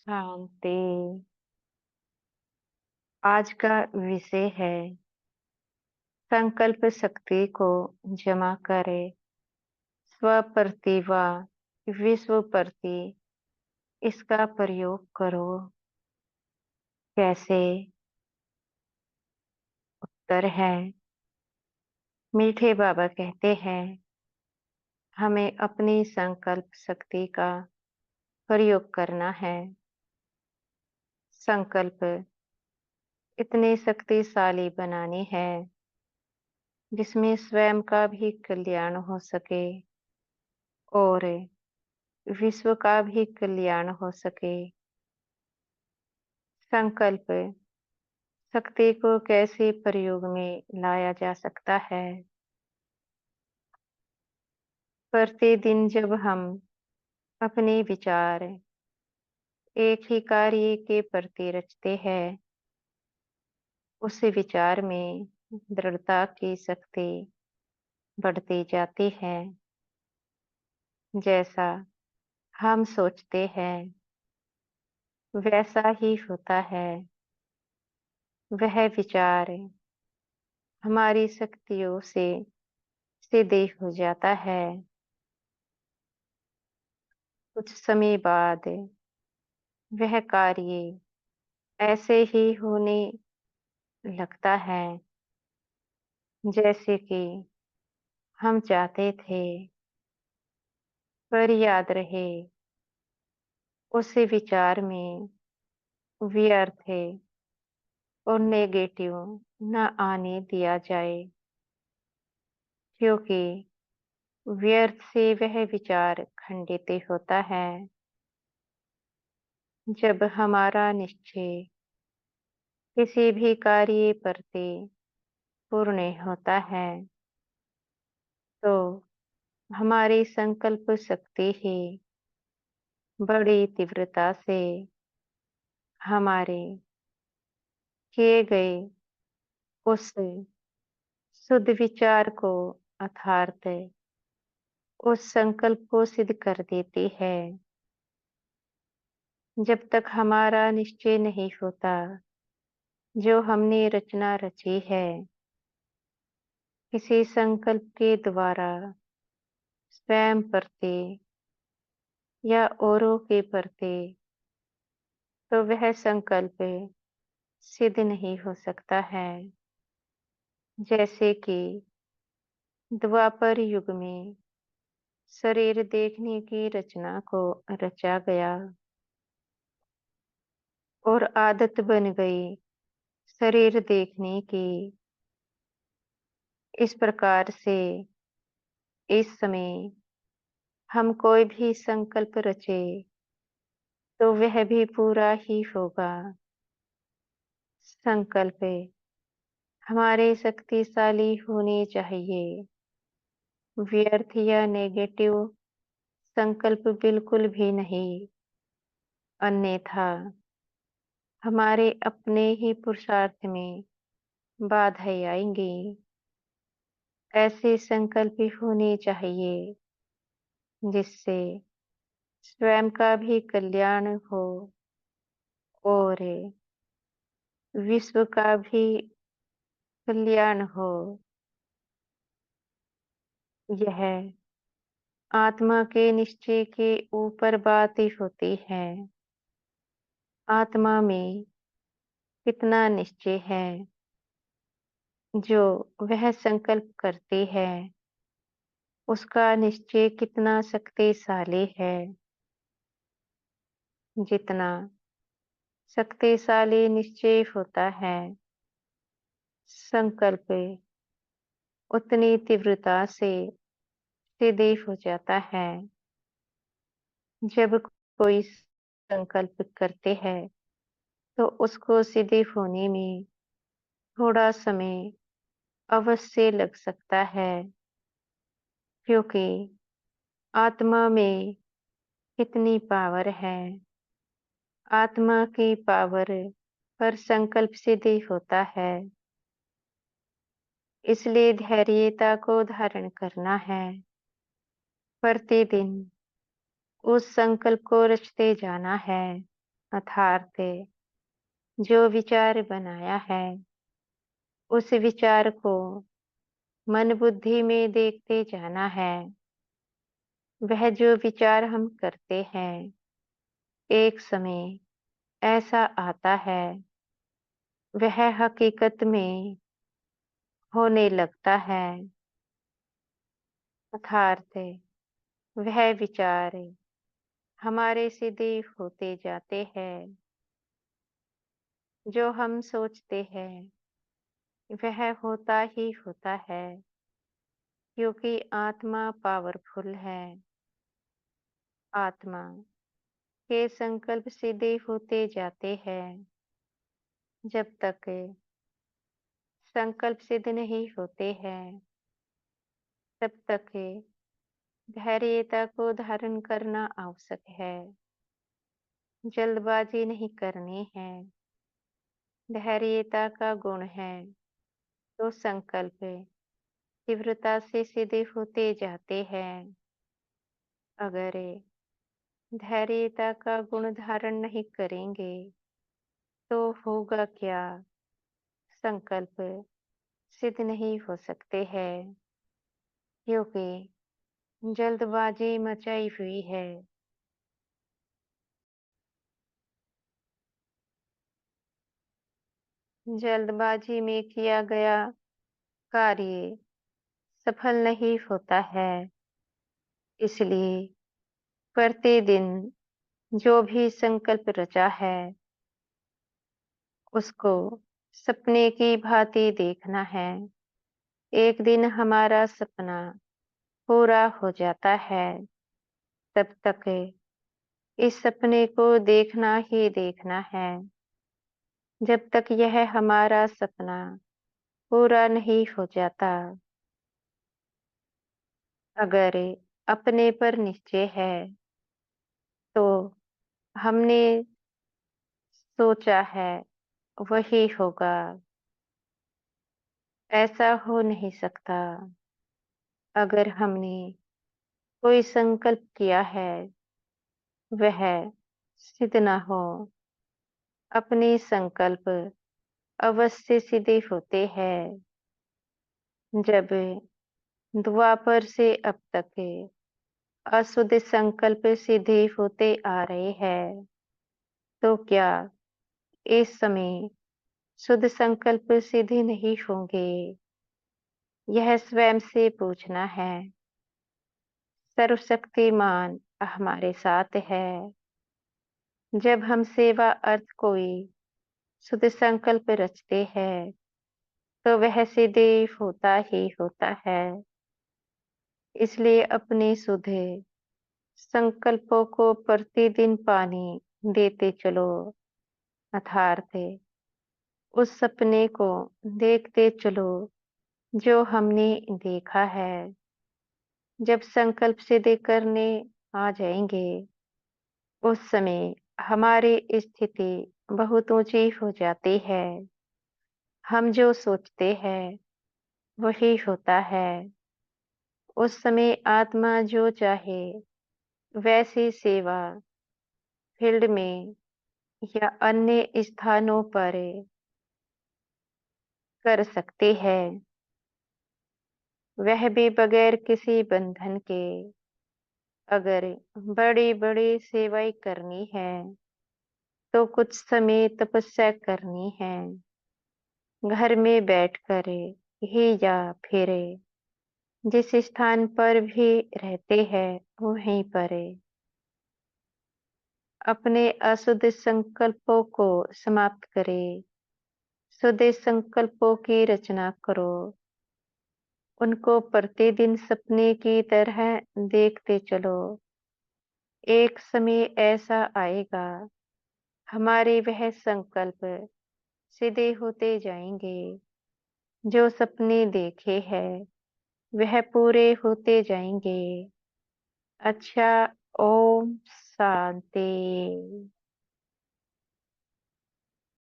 शांति। आज का विषय है संकल्प शक्ति को जमा करे, स्वप्रति व विश्व प्रति इसका प्रयोग करो। कैसे? उत्तर है, मीठे बाबा कहते हैं हमें अपनी संकल्प शक्ति का प्रयोग करना है। संकल्प इतनी शक्तिशाली बनानी है जिसमें स्वयं का भी कल्याण हो सके और विश्व का भी कल्याण हो सके। संकल्प शक्ति को कैसे प्रयोग में लाया जा सकता है? प्रतिदिन जब हम अपने विचार एक ही कार्य के प्रति रचते हैं, उस विचार में दृढ़ता की शक्ति बढ़ती जाती है। जैसा हम सोचते हैं वैसा ही होता है। वह विचार हमारी शक्तियों से सिद्ध हो जाता है। कुछ समय बाद वह कार्य ऐसे ही होने लगता है जैसे कि हम चाहते थे। पर याद रहे, उस विचार में व्यर्थ और नेगेटिव न आने दिया जाए, क्योंकि व्यर्थ से वह विचार खंडित होता है। जब हमारा निश्चय किसी भी कार्य प्रति पूर्ण होता है, तो हमारी संकल्प शक्ति ही बड़ी तीव्रता से हमारे किए गए उस शुद्ध विचार को अर्थात उस संकल्प को सिद्ध कर देती है। जब तक हमारा निश्चय नहीं होता, जो हमने रचना रची है किसी संकल्प के द्वारा स्वयं प्रति या औरों के प्रति, तो वह संकल्प सिद्ध नहीं हो सकता है। जैसे कि द्वापर युग में शरीर देखने की रचना को रचा गया और आदत बन गई शरीर देखने की। इस प्रकार से इस समय हम कोई भी संकल्प रचे तो वह भी पूरा ही होगा। संकल्प हमारे शक्तिशाली होने चाहिए। व्यर्थ या नेगेटिव संकल्प बिल्कुल भी नहीं, अन्यथा हमारे अपने ही पुरुषार्थ में बाधाएं आएंगी। ऐसे संकल्प होने चाहिए जिससे स्वयं का भी कल्याण हो और विश्व का भी कल्याण हो। यह आत्मा के निश्चय के ऊपर बात ही होती है। आत्मा में कितना निश्चय है जो वह संकल्प करती है, उसका निश्चय कितना शक्तिशाली है। जितना शक्तिशाली निश्चय होता है, संकल्प उतनी तीव्रता से सिद्ध हो जाता है। जब कोई संकल्प करते हैं तो उसको सिद्ध होने में थोड़ा समय अवश्य लग सकता है, क्योंकि आत्मा में कितनी पावर है। आत्मा की पावर पर संकल्प सिद्ध होता है। इसलिए धैर्यता को धारण करना है। प्रतिदिन उस संकल्प को रचते जाना है। अर्थात जो विचार बनाया है, उस विचार को मन बुद्धि में देखते जाना है। वह जो विचार हम करते हैं, एक समय ऐसा आता है, वह हकीकत में होने लगता है। अर्थात वह विचार हमारे सीधे होते जाते हैं। जो हम सोचते हैं, वह होता ही होता है, क्योंकि आत्मा पावरफुल है। आत्मा के संकल्प सीधे होते जाते हैं। जब तक संकल्प सिद्ध नहीं होते हैं, तब तक धैर्यता को धारण करना आवश्यक है। जल्दबाजी नहीं करनी है। धैर्यता का गुण है, तो संकल्प तीव्रता से सीधे होते जाते हैं। अगर धैर्यता का गुण धारण नहीं करेंगे, तो होगा क्या? संकल्प सिद्ध नहीं हो सकते हैं, क्योंकि जल्दबाजी मचाई हुई है। जल्दबाजी में किया गया कार्य सफल नहीं होता है। इसलिए प्रतिदिन जो भी संकल्प रचा है, उसको सपने की भांति देखना है। एक दिन हमारा सपना पूरा हो जाता है, तब तक इस सपने को देखना ही देखना है। जब तक यह हमारा सपना पूरा नहीं हो जाता। अगर अपने पर निश्चय है, तो हमने सोचा है वही होगा। ऐसा हो नहीं सकता। अगर हमने कोई संकल्प किया है, वह सिद्ध न हो। अपने संकल्प अवश्य सिद्ध होते हैं। जब द्वापर से अब तक अशुद्ध संकल्प सिद्धि होते आ रहे हैं, तो क्या इस समय शुद्ध संकल्प सिद्धि नहीं होंगे? यह स्वयं से पूछना है। सर्वशक्तिमान हमारे साथ है। जब हम सेवा अर्थ कोई शुद्ध संकल्प रचते हैं, तो वह सिद्धि होता ही होता है। इसलिए अपने शुद्ध संकल्पों को प्रतिदिन पानी देते चलो। अर्थात उस सपने को देखते चलो जो हमने देखा है। जब संकल्प सिद्ध करने आ जाएंगे, उस समय हमारी स्थिति बहुत ऊंची हो जाती है। हम जो सोचते हैं, वही होता है। उस समय आत्मा जो चाहे वैसी सेवा फील्ड में या अन्य स्थानों पर कर सकते हैं। वह भी बगैर किसी बंधन के। अगर बड़ी बड़ी सेवाएं करनी है, तो कुछ समय तपस्या करनी है। घर में बैठकर ही या फिर जिस स्थान पर भी रहते हैं, वहीं पर अपने अशुद्ध संकल्पों को समाप्त करें। शुद्ध संकल्पों की रचना करो। उनको प्रतिदिन सपने की तरह देखते चलो। एक समय ऐसा आएगा, हमारे वह संकल्प सीधे होते जाएंगे। जो सपने देखे हैं, वह पूरे होते जाएंगे। अच्छा, ओम शांति।